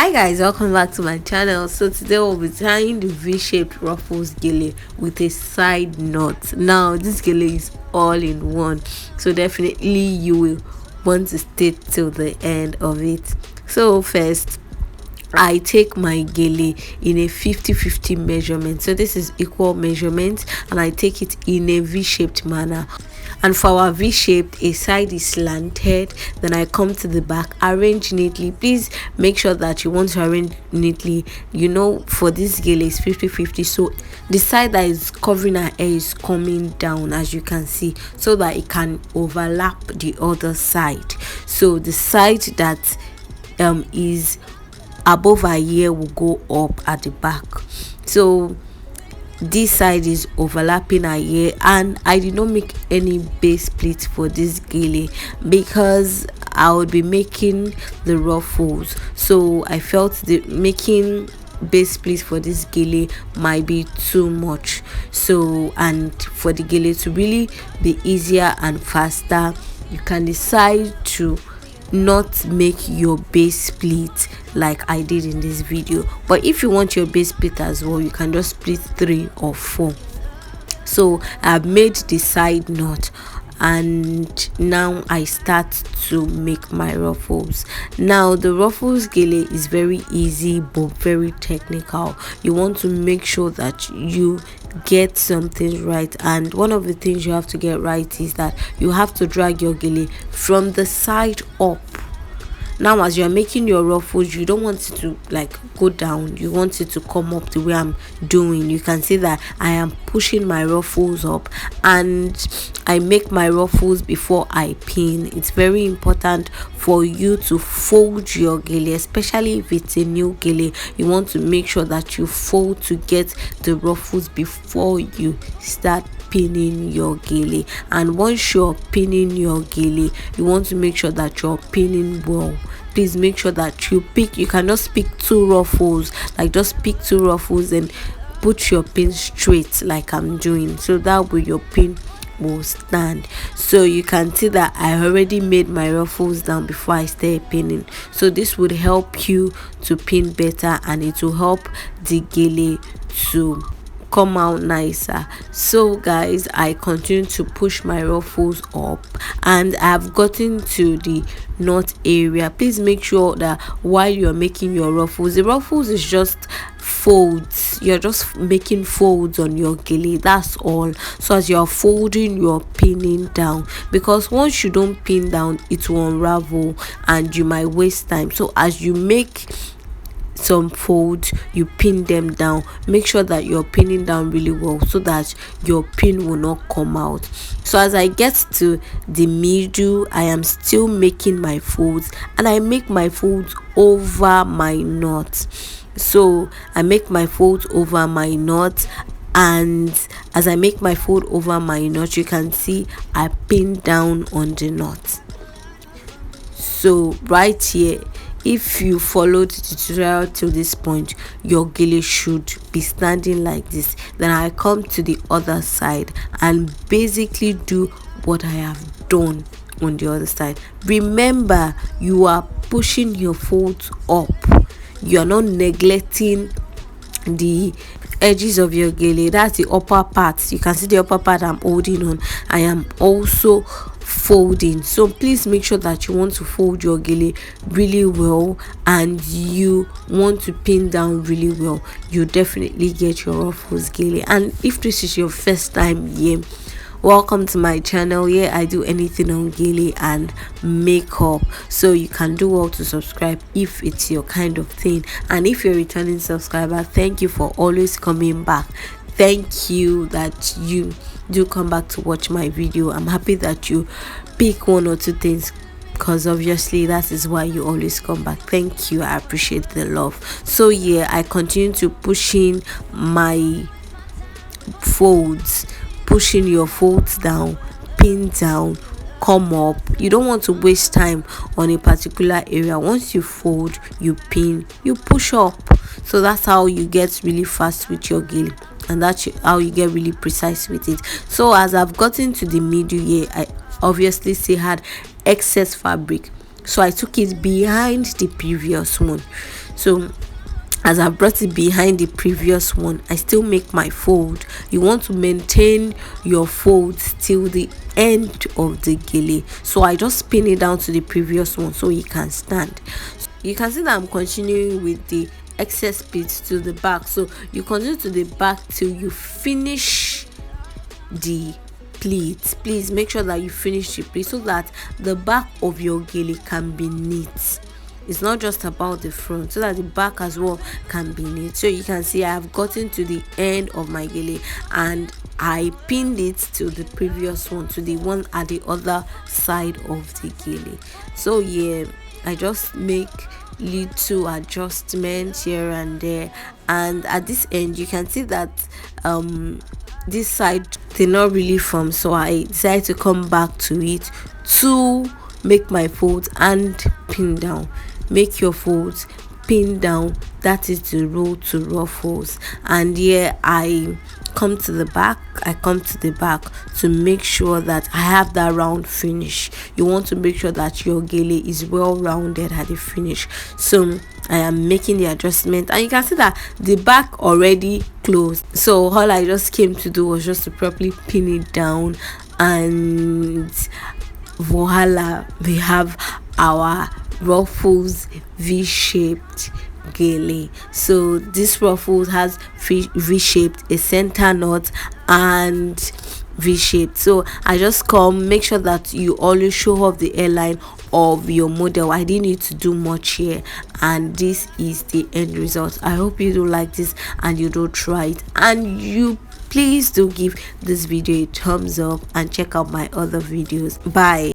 Hi guys, welcome back to my channel. So today we'll be tying the V-shaped Ruffles Gele with a side knot. Now this Gele is all in one, so definitely you will want to stay till the end of it. So first, I take my Gele in a 50-50 measurement. So this is equal measurement, and I take it in a V-shaped manner. And for our V-shaped, a side is slanted, then I come to the back, arrange neatly. Please make sure that you want to arrange neatly. You know, for this Gele is 50-50, so the side that is covering our hair is coming down, as you can see, so that it can overlap the other side. So the side that is above our ear will go up at the back. So this side is overlapping our ear, and I did not make any base split for this Gele because I would be making the ruffles. So I felt that making base split for this Gele might be too much. So, and for the Gele to really be easier and faster, you can decide to not make your base split like I did in this video. But if you want your base split as well, you can just split 3 or 4. So I've made the side knot, and now I start to make my ruffles. Now the ruffles Gele is very easy but very technical. You want to make sure that you get something right, and one of the things you have to get right is that you have to drag your Gele from the side up. Now as you're making your ruffles, you don't want it to like go down, you want it to come up the way I'm doing. You can see that I am pushing my ruffles up, and I make my ruffles before I pin. It's very important for you to fold your Gele, especially if it's a new Gele. You want to make sure that you fold to get the ruffles before you start pinning your Gele. And once you're pinning your Gele, you want to make sure that you're pinning well. Please make sure that you cannot pick 2 ruffles, like just pick 2 ruffles and put your pin straight like I'm doing, so that way your pin will stand. So you can see that I already made my ruffles down before I start pinning, so this would help you to pin better, and it will help the Gele to come out nicer. So guys, I continue to push my ruffles up, and I've gotten to the knot area. Please make sure that while you're making your ruffles, the ruffles is just folds. You're just making folds on your Gele, that's all. So as you're folding, you're pinning down, because once you don't pin down, it will unravel and you might waste time. So as you make some folds, you pin them down. Make sure that you're pinning down really well so that your pin will not come out. So as I get to the middle, I am still making my folds, and I make my folds over my knot. So I make my folds over my knot, and as I make my fold over my knot, you can see I pin down on the knot. So right here, if you followed the tutorial till this point, your Gele should be standing like this. Then I come to the other side and basically do what I have done on the other side. Remember, you are pushing your folds up, you are not neglecting the edges of your Gele. That's the upper part. You can see the upper part I'm holding on. I am also folding. So please make sure that you want to fold your Gele really well, and you want to pin down really well. You definitely get your ruffles Gele. And if this is your first time here, welcome to my channel. Here I do anything on Gele and makeup, so you can do well to subscribe if it's your kind of thing. And if you're a returning subscriber, thank you for always coming back. Thank you that you do come back to watch my video. I'm happy that you pick 1 or 2 things, because obviously that is why you always come back. Thank you, I appreciate the love. So yeah, I continue to pushing my folds, pushing your folds down, pin down, come up. You don't want to waste time on a particular area. Once you fold, you pin, you push up. So that's how you get really fast with your Gele, and that's how you get really precise with it. So as I've gotten to the middle here, I obviously still had excess fabric, so I took it behind the previous one. So as I brought it behind the previous one, I still make my fold. You want to maintain your folds till the end of the gele, so I just pin it down to the previous one so it can stand. You can see that I'm continuing with the excess bits to the back, so you continue to the back till you finish the pleats. Please make sure that you finish the pleat so that the back of your gele can be neat. It's not just about the front, so that the back as well can be neat. So you can see I have gotten to the end of my gele and I pinned it to the previous one, to the one at the other side of the gele. So yeah, I just make little adjustments here and there, and at this end you can see that this side did not really form, so I decided to come back to it to make my folds and pin down. Make your folds, pin down. That is the road to Ruffles. And here I come to the back to make sure that I have that round finish. You want to make sure that your gele is well rounded at the finish. So I am making the adjustment, and you can see that the back already closed, so all I just came to do was just to properly pin it down, and voila, we have our Ruffles V-shaped gele. So this Ruffles has V-shaped, a center knot, and V-shaped. So I just come, make sure that you always show off the hairline of your model. I didn't need to do much here, and this is the end result. I hope you do like this and you do try it, and you please do give this video a thumbs up and check out my other videos. Bye.